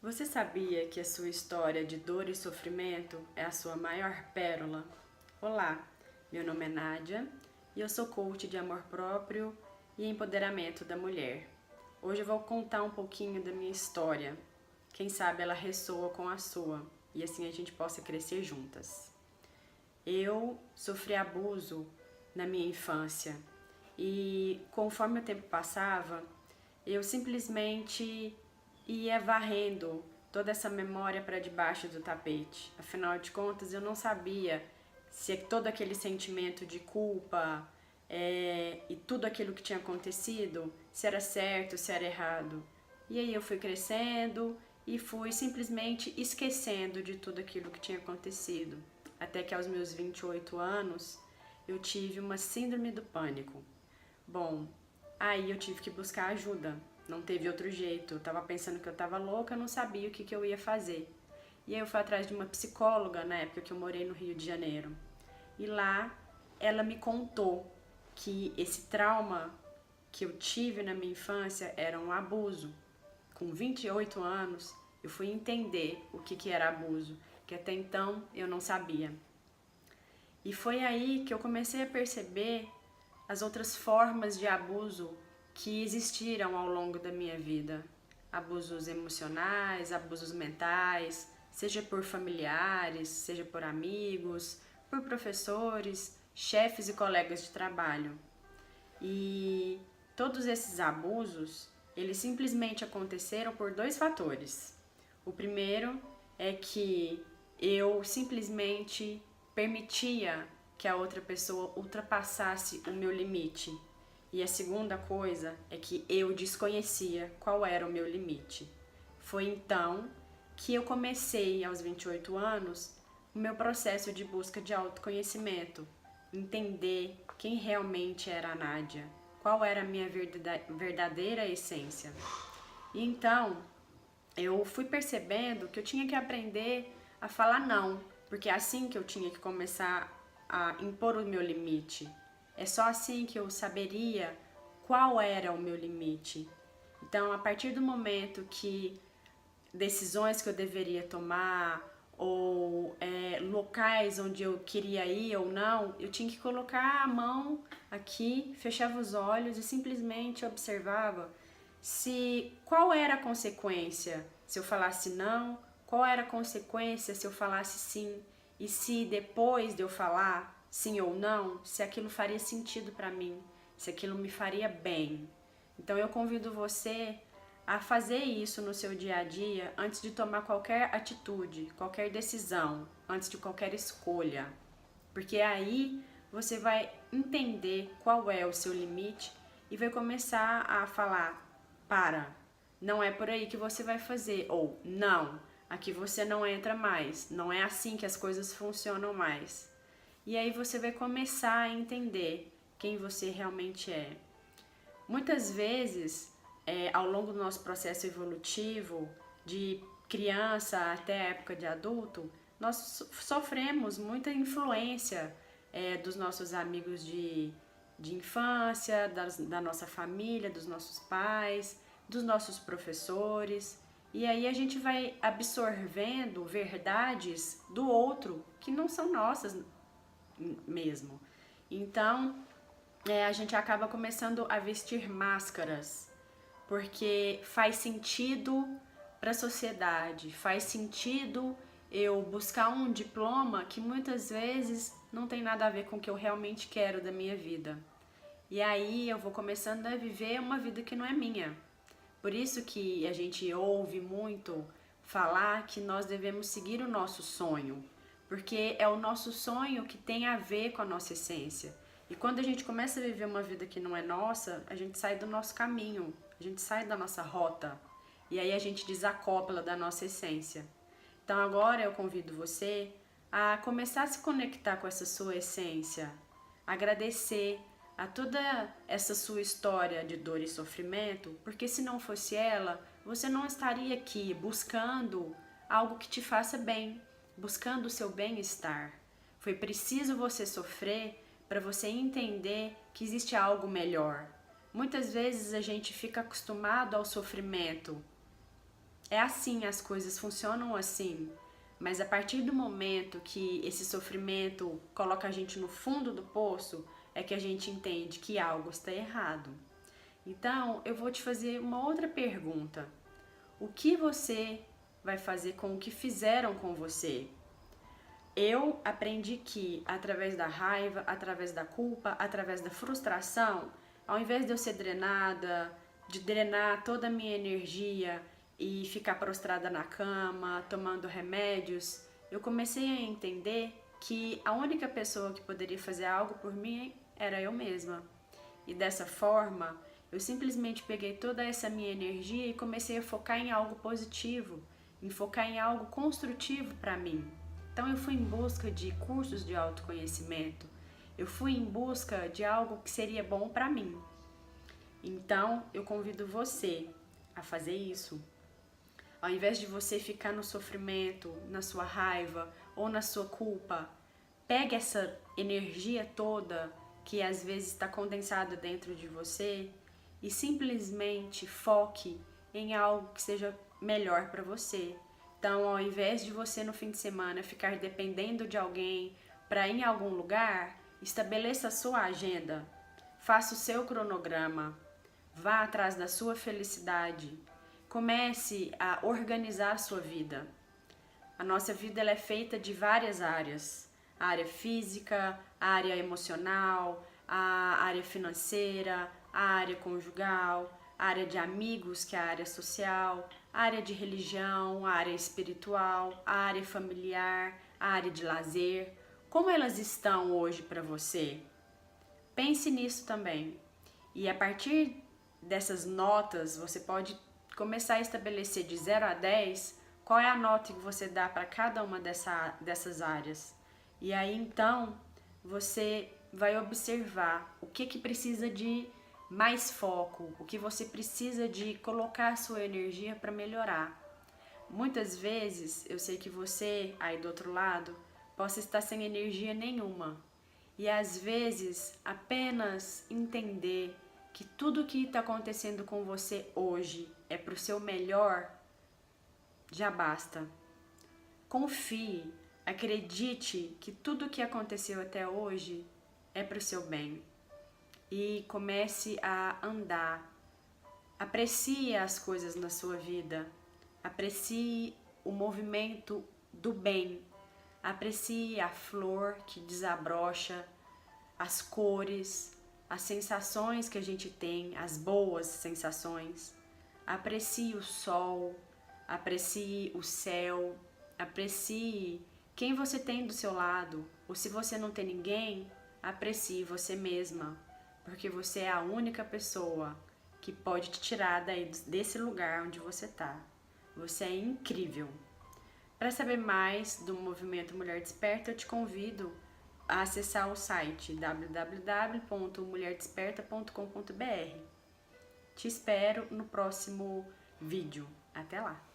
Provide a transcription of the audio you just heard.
Você sabia que a sua história de dor e sofrimento é a sua maior pérola? Olá, meu nome é Nádia e eu sou coach de amor próprio e empoderamento da mulher. Hoje eu vou contar um pouquinho da minha história. Quem sabe ela ressoa com a sua e assim a gente possa crescer juntas. Eu sofri abuso na minha infância e conforme o tempo passava, eu simplesmente ia varrendo toda essa memória para debaixo do tapete. Afinal de contas, eu não sabia se todo aquele sentimento de culpa e tudo aquilo que tinha acontecido, se era certo, se era errado. E aí eu fui crescendo e fui simplesmente esquecendo de tudo aquilo que tinha acontecido. Até que aos meus 28 anos, eu tive uma síndrome do pânico. Bom, aí eu tive que buscar ajuda, não teve outro jeito. Eu tava pensando que eu tava louca, eu não sabia o que eu ia fazer. E aí eu fui atrás de uma psicóloga na época que eu morei no Rio de Janeiro. E lá ela me contou que esse trauma que eu tive na minha infância era um abuso. Com 28 anos, eu fui entender o que era abuso, que até então eu não sabia. E foi aí que eu comecei a perceber as outras formas de abuso que existiram ao longo da minha vida. Abusos emocionais, abusos mentais, seja por familiares, seja por amigos, por professores, chefes e colegas de trabalho. E todos esses abusos, eles simplesmente aconteceram por dois fatores. O primeiro é que eu simplesmente permitia que a outra pessoa ultrapassasse o meu limite. E a segunda coisa é que eu desconhecia qual era o meu limite. Foi então que eu comecei, aos 28 anos, o meu processo de busca de autoconhecimento, entender quem realmente era a Nádia, qual era a minha verdadeira essência. E então, eu fui percebendo que eu tinha que aprender a falar não, porque é assim que eu tinha que começar a impor o meu limite. É só assim que eu saberia qual era o meu limite. Então, a partir do momento que decisões que eu deveria tomar ou locais onde eu queria ir ou não, eu tinha que colocar a mão aqui, fechava os olhos e simplesmente observava se qual era a consequência se eu falasse não, qual era a consequência se eu falasse sim, e se depois de eu falar sim ou não, se aquilo faria sentido para mim, se aquilo me faria bem. Então eu convido você a fazer isso no seu dia a dia antes de tomar qualquer atitude, qualquer decisão, antes de qualquer escolha. Porque aí você vai entender qual é o seu limite e vai começar a falar: para, não é por aí que você vai fazer, ou não, aqui você não entra mais, não é assim que as coisas funcionam mais. E aí você vai começar a entender quem você realmente é. Muitas vezes, ao longo do nosso processo evolutivo, de criança até a época de adulto, nós sofremos muita influência dos nossos amigos de infância, da nossa família, dos nossos pais, dos nossos professores. E aí a gente vai absorvendo verdades do outro que não são nossas mesmo. Então, a gente acaba começando a vestir máscaras, porque faz sentido para a sociedade, faz sentido eu buscar um diploma que muitas vezes não tem nada a ver com o que eu realmente quero da minha vida. E aí eu vou começando a viver uma vida que não é minha. Por isso que a gente ouve muito falar que nós devemos seguir o nosso sonho, porque é o nosso sonho que tem a ver com a nossa essência. E quando a gente começa a viver uma vida que não é nossa, a gente sai do nosso caminho, a gente sai da nossa rota. E aí a gente desacopla da nossa essência. Então agora eu convido você a começar a se conectar com essa sua essência, agradecer a toda essa sua história de dor e sofrimento, porque se não fosse ela, você não estaria aqui buscando algo que te faça bem, buscando o seu bem-estar. Foi preciso você sofrer para você entender que existe algo melhor. Muitas vezes a gente fica acostumado ao sofrimento é assim, as coisas funcionam assim. Mas a partir do momento que esse sofrimento coloca a gente no fundo do poço, é que a gente entende que algo está errado. Então, eu vou te fazer uma outra pergunta. O que você vai fazer com o que fizeram com você? Eu aprendi que, através da raiva, através da culpa, através da frustração, ao invés de eu ser drenada, de drenar toda a minha energia e ficar prostrada na cama, tomando remédios, eu comecei a entender que a única pessoa que poderia fazer algo por mim era eu mesma. E dessa forma, eu simplesmente peguei toda essa minha energia e comecei a focar em algo positivo, em focar em algo construtivo para mim. Então eu fui em busca de cursos de autoconhecimento, eu fui em busca de algo que seria bom para mim. Então eu convido você a fazer isso. Ao invés de você ficar no sofrimento, na sua raiva ou na sua culpa, pegue essa energia toda que às vezes está condensada dentro de você e simplesmente foque em algo que seja melhor para você. Então, ao invés de você no fim de semana ficar dependendo de alguém para ir em algum lugar, estabeleça a sua agenda, faça o seu cronograma, vá atrás da sua felicidade, comece a organizar a sua vida. A nossa vida ela é feita de várias áreas: a área física, a área emocional, a área financeira, a área conjugal, a área de amigos, que é a área social, a área de religião, a área espiritual, a área familiar, a área de lazer. Como elas estão hoje para você? Pense nisso também. E a partir dessas notas, você pode começar a estabelecer de 0 a 10 qual é a nota que você dá para cada uma dessas áreas. E aí então você vai observar o que precisa de mais foco, o que você precisa de colocar a sua energia para melhorar. Muitas vezes eu sei que você aí do outro lado possa estar sem energia nenhuma. E às vezes apenas entender que tudo que está acontecendo com você hoje é para o seu melhor, já basta. Confie, acredite que tudo que aconteceu até hoje é para o seu bem. E comece a andar. Aprecie as coisas na sua vida. Aprecie o movimento do bem. Aprecie a flor que desabrocha, as cores, as sensações que a gente tem, as boas sensações. Aprecie o sol, aprecie o céu, aprecie quem você tem do seu lado. Ou se você não tem ninguém, aprecie você mesma, porque você é a única pessoa que pode te tirar desse lugar onde você está. Você é incrível. Para saber mais do movimento Mulher Desperta, eu te convido a acessar o site www.mulherdesperta.com.br. Te espero no próximo vídeo. Até lá!